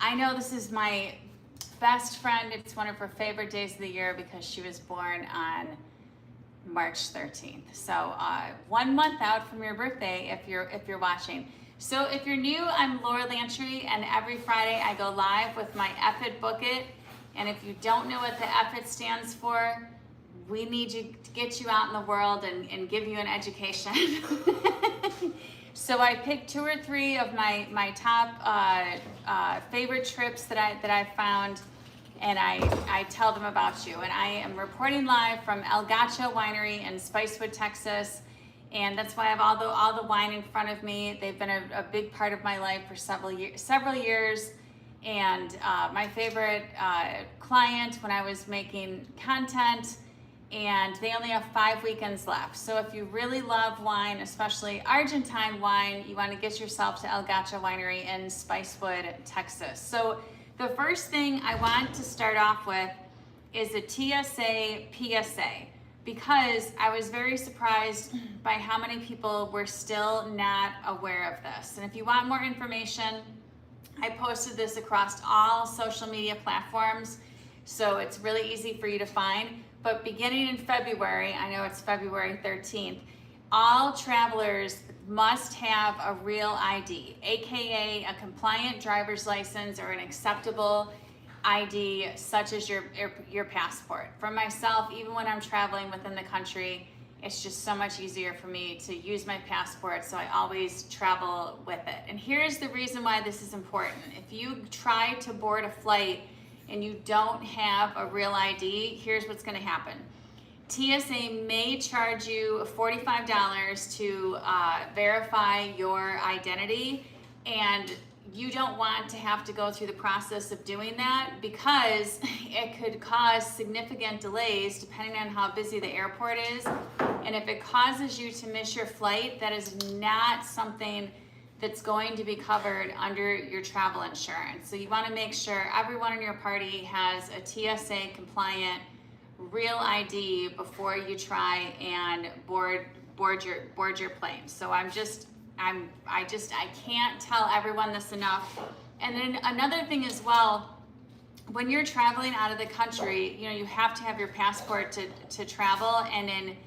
I know this is my best friend. It's one of her favorite days of the year because she was born on March 13th. So 1 month out from your birthday if you're watching. So if you're new, I'm Laura Lantry, and every Friday I go live with my EFIT Book It. And if you don't know what the EFIT stands for, we need you to get you out in the world and give you an education. So I picked 2 or 3 of my top favorite trips that I found, and I tell them about you. And I am reporting live from El Gacho Winery in Spicewood, Texas. And that's why I have all the wine in front of me. They've been a big part of my life for several years. And my favorite client when I was making content, and they only have 5 weekends left. So if you really love wine, especially Argentine wine, you want to get yourself to El Gacho Winery in Spicewood, Texas. So the first thing I want to start off with is a TSA PSA, because I was very surprised by how many people were still not aware of this. And if you want more information, I posted this across all social media platforms, so it's really easy for you to find. But beginning in February, I know it's February 13th, all travelers must have a real ID, aka a compliant driver's license or an acceptable ID such as your passport. For myself, even when I'm traveling within the country, it's just so much easier for me to use my passport, so I always travel with it. And here's the reason why this is important. If you try to board a flight and you don't have a real ID, here's what's gonna happen. TSA may charge you $45 to verify your identity, and you don't want to have to go through the process of doing that, because it could cause significant delays depending on how busy the airport is. And if it causes you to miss your flight, that is not something that's going to be covered under your travel insurance. So you want to make sure everyone in your party has a TSA compliant real ID before you try and board your plane. So I can't tell everyone this enough. And then another thing as well, when you're traveling out of the country, you know, you have to have your passport to travel, and in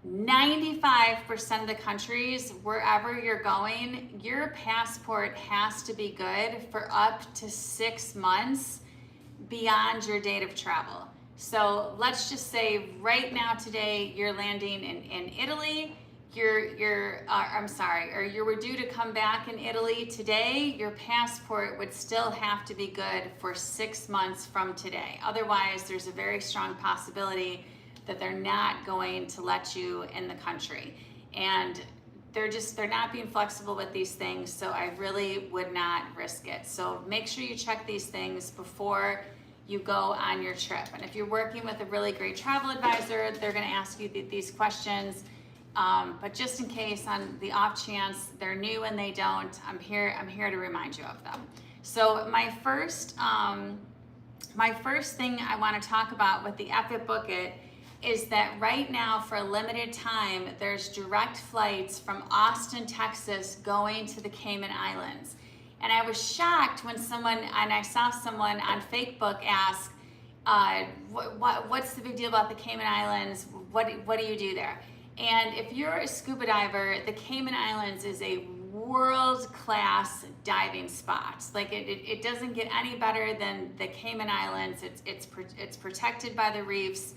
95% of the countries, wherever you're going, your passport has to be good for up to 6 months beyond your date of travel. So let's just say right now today you're landing in Italy, you were due to come back in Italy today, your passport would still have to be good for 6 months from today. Otherwise, there's a very strong possibility that they're not going to let you in the country. And they're not being flexible with these things, so I really would not risk it. So make sure you check these things before you go on your trip. And if you're working with a really great travel advisor, they're gonna ask you these questions. But just in case, on the off chance they're new and they don't, I'm here to remind you of them. So my first thing I wanna talk about with the EFIT Book It is that right now, for a limited time, there's direct flights from Austin, Texas, going to the Cayman Islands. And I was shocked when I saw someone on Facebook ask, what's the big deal about the Cayman Islands? What do you do there? And if you're a scuba diver, the Cayman Islands is a world-class diving spot. Like it doesn't get any better than the Cayman Islands. It's protected by the reefs.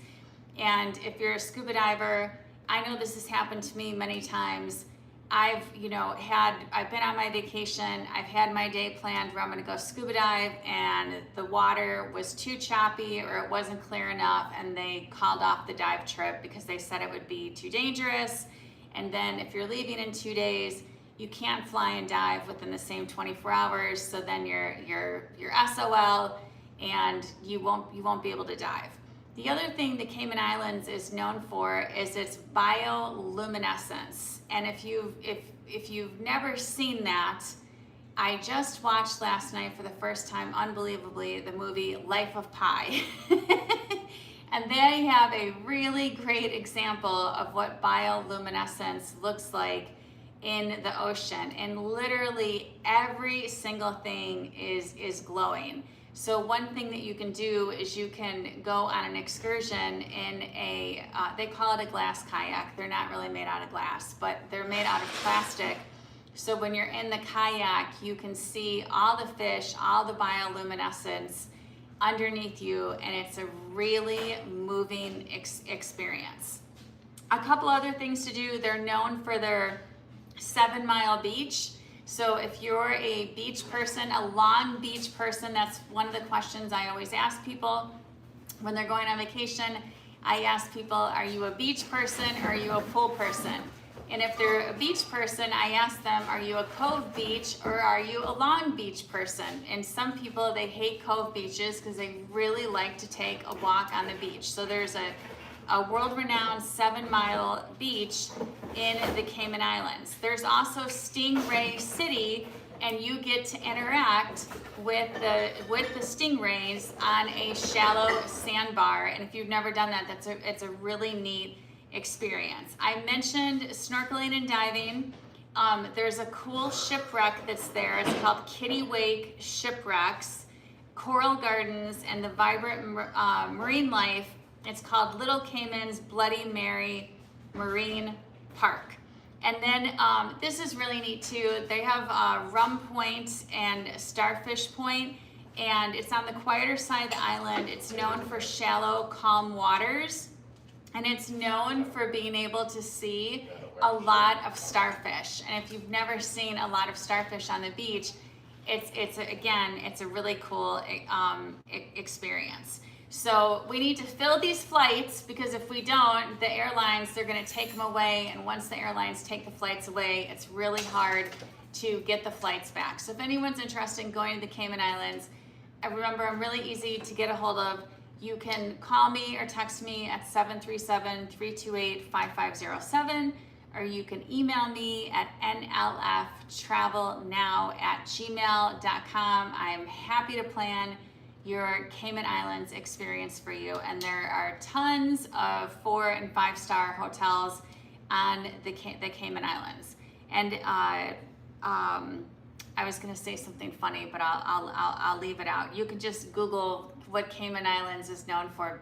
And if you're a scuba diver, I know this has happened to me many times. I've been on my vacation, I've had my day planned where I'm gonna go scuba dive, and the water was too choppy or it wasn't clear enough, and they called off the dive trip because they said it would be too dangerous. And then if you're leaving in 2 days, you can't fly and dive within the same 24 hours, so then you're SOL and you won't be able to dive. The other thing the Cayman Islands is known for is its bioluminescence. And if you've never seen that, I just watched last night for the first time, unbelievably, the movie Life of Pi. And they have a really great example of what bioluminescence looks like in the ocean, and literally every single thing is glowing. So one thing that you can do is you can go on an excursion in a, they call it a glass kayak. They're not really made out of glass, but they're made out of plastic. So when you're in the kayak, you can see all the fish, all the bioluminescence underneath you, and it's a really moving experience. A couple other things to do. They're known for their 7 Mile beach. So if you're a beach person, a long beach person, that's one of the questions I always ask people when they're going on vacation. I ask people, are you a beach person or are you a pool person? And if they're a beach person, I ask them, are you a cove beach or are you a long beach person? And some people, they hate cove beaches because they really like to take a walk on the beach. So there's a world-renowned 7 Mile beach in the Cayman Islands. There's also Stingray City, and you get to interact with the stingrays on a shallow sandbar. And if you've never done that, it's a really neat experience. I mentioned snorkeling and diving. There's a cool shipwreck that's there. It's called Kitty Wake Shipwrecks, Coral Gardens, and the vibrant marine life. It's called Little Cayman's Bloody Mary Marine Park. And then this is really neat too. They have Rum Point and Starfish Point, and it's on the quieter side of the island. It's known for shallow, calm waters, and it's known for being able to see a lot of starfish. And if you've never seen a lot of starfish on the beach, it's a really cool experience. So we need to fill these flights, because if we don't, the airlines, they're going to take them away. And once the airlines take the flights away, it's really hard to get the flights back. So if anyone's interested in going to the Cayman Islands, remember, I'm really easy to get a hold of. You can call me or text me at 737-328-5507, or you can email me at nlftravelnow@gmail.com. I'm happy to plan your Cayman Islands experience for you, and there are tons of 4- and 5-star hotels on the Cayman Islands. And I was going to say something funny, but I'll leave it out. You can just Google what Cayman Islands is known for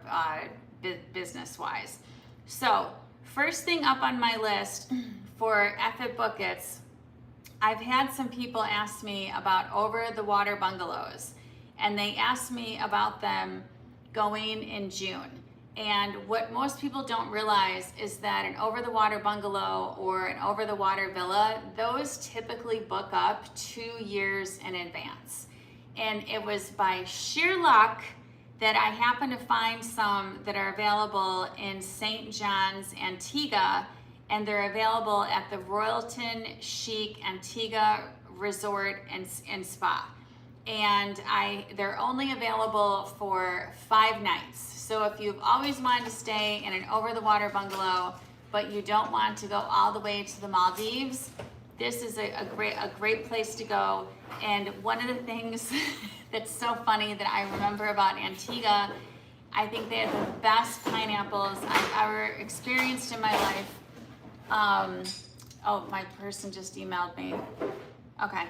business-wise. So first thing up on my list for FIT Book It's, I've had some people ask me about over-the-water bungalows. And they asked me about them going in June. And what most people don't realize is that an over-the-water bungalow or an over-the-water villa, those typically book up 2 years in advance. And it was by sheer luck that I happened to find some that are available in St. John's, Antigua, and they're available at the Royalton Chic Antigua Resort and Spa. And they're only available for 5 nights. So if you've always wanted to stay in an over-the-water bungalow, but you don't want to go all the way to the Maldives, this is a great place to go. And one of the things that's so funny that I remember about Antigua, I think they have the best pineapples I've ever experienced in my life. Oh, my person just emailed me. Okay.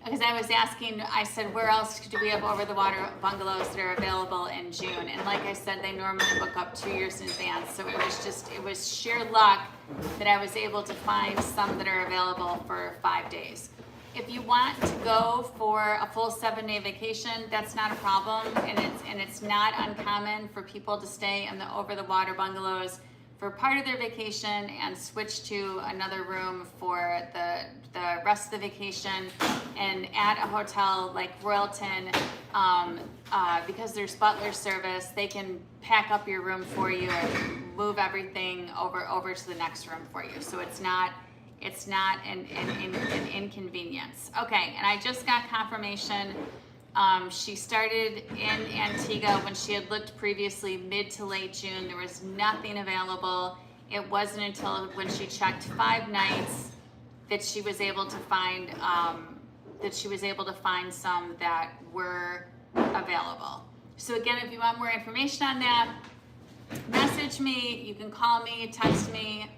Because I was asking, I said, where else do we have over-the-water bungalows that are available in June? And like I said, they normally book up 2 years in advance. So it was sheer luck that I was able to find some that are available for 5 days. If you want to go for a full 7-day vacation, that's not a problem. And it's not uncommon for people to stay in the over-the-water bungalows for part of their vacation and switch to another room for the rest of the vacation. And at a hotel like Royalton, because there's butler service, they can pack up your room for you and move everything over to the next room for you. So it's not an inconvenience. Okay, and I just got confirmation. She started in Antigua when she had looked previously mid to late June. There was nothing available. It wasn't until when she checked 5 nights that she was able to find some that were available. So again, if you want more information on that, message me, you can call me, text me,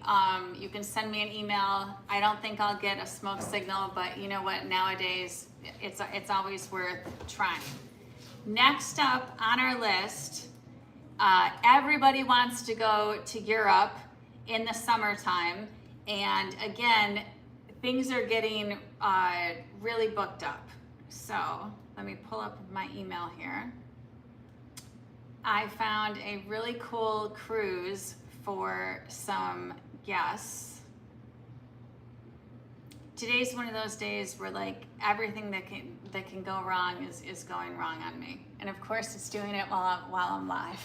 you can send me an email. I don't think I'll get a smoke signal, but you know what, nowadays it's always worth trying. Next up on our list, everybody wants to go to Europe in the summertime, and again, things are getting really booked up. So let me pull up my email here. I found a really cool cruise for some guests. Today's one of those days where like everything that can go wrong is going wrong on me, and of course it's doing it while I'm live.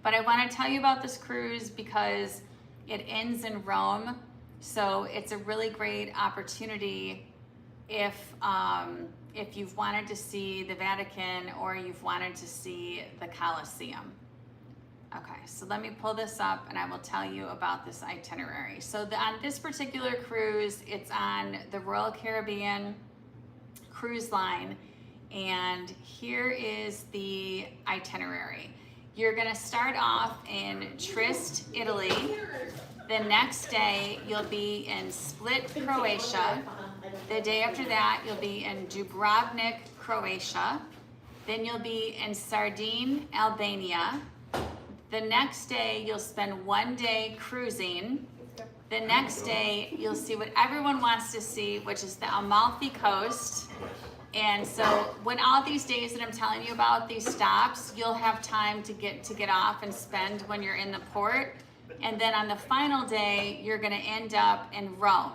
But I want to tell you about this cruise because it ends in Rome, so it's a really great opportunity if you've wanted to see the Vatican or you've wanted to see the Colosseum. Okay, so let me pull this up and I will tell you about this itinerary. So on this particular cruise, it's on the Royal Caribbean Cruise Line, and here is the itinerary. You're gonna start off in Trieste, Italy. The next day, you'll be in Split, Croatia. The day after that, you'll be in Dubrovnik, Croatia. Then you'll be in Sardine, Albania. The next day, you'll spend 1 day cruising. The next day, you'll see what everyone wants to see, which is the Amalfi Coast. And so when all these days that I'm telling you about, these stops, you'll have time to get off and spend when you're in the port. And then on the final day, you're gonna end up in Rome.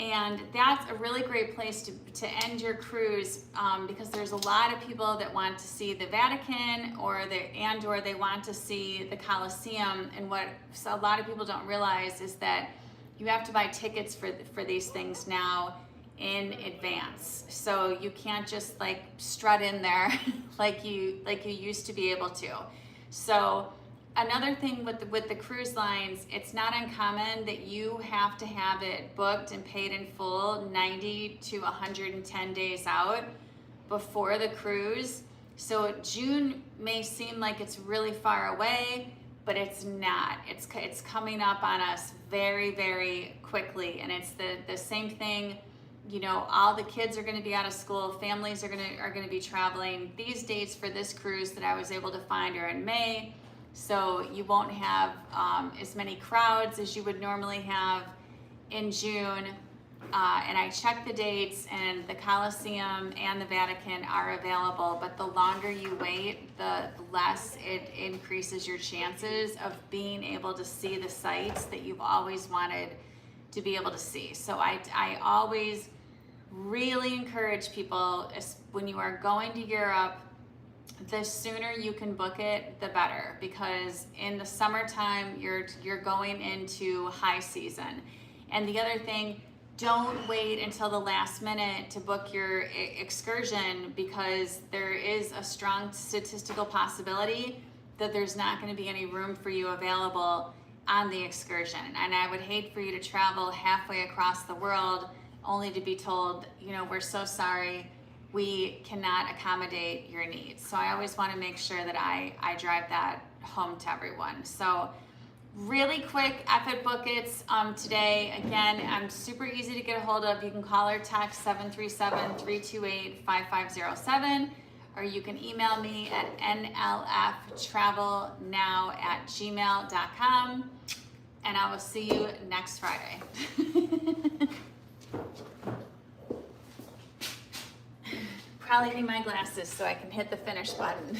And that's a really great place to end your cruise because there's a lot of people that want to see the Vatican or they want to see the Colosseum. And what a lot of people don't realize is that you have to buy tickets for these things now in advance. So you can't just like strut in there like you used to be able to. So another thing with the cruise lines, it's not uncommon that you have to have it booked and paid in full 90 to 110 days out before the cruise. So June may seem like it's really far away, but it's not. It's coming up on us very, very quickly, and it's the same thing. You know, all the kids are going to be out of school, families are going to be traveling. These dates for this cruise that I was able to find are in May. So you won't have as many crowds as you would normally have in June. And I checked the dates, and the Colosseum and the Vatican are available, but the longer you wait, the less it increases your chances of being able to see the sites that you've always wanted to be able to see. So I always really encourage people, when you are going to Europe, the sooner you can book it, the better, because in the summertime, you're going into high season. And the other thing, don't wait until the last minute to book your excursion, because there is a strong statistical possibility that there's not going to be any room for you available on the excursion. And I would hate for you to travel halfway across the world only to be told, you know, we're so sorry, we cannot accommodate your needs. So I always want to make sure that I drive that home to everyone. So really quick EFIT buckets today. Again, I'm super easy to get a hold of. You can call or text 737-328-5507, or you can email me at nlftravelnow@gmail.com, and I will see you next Friday. Probably need my glasses so I can hit the finish button.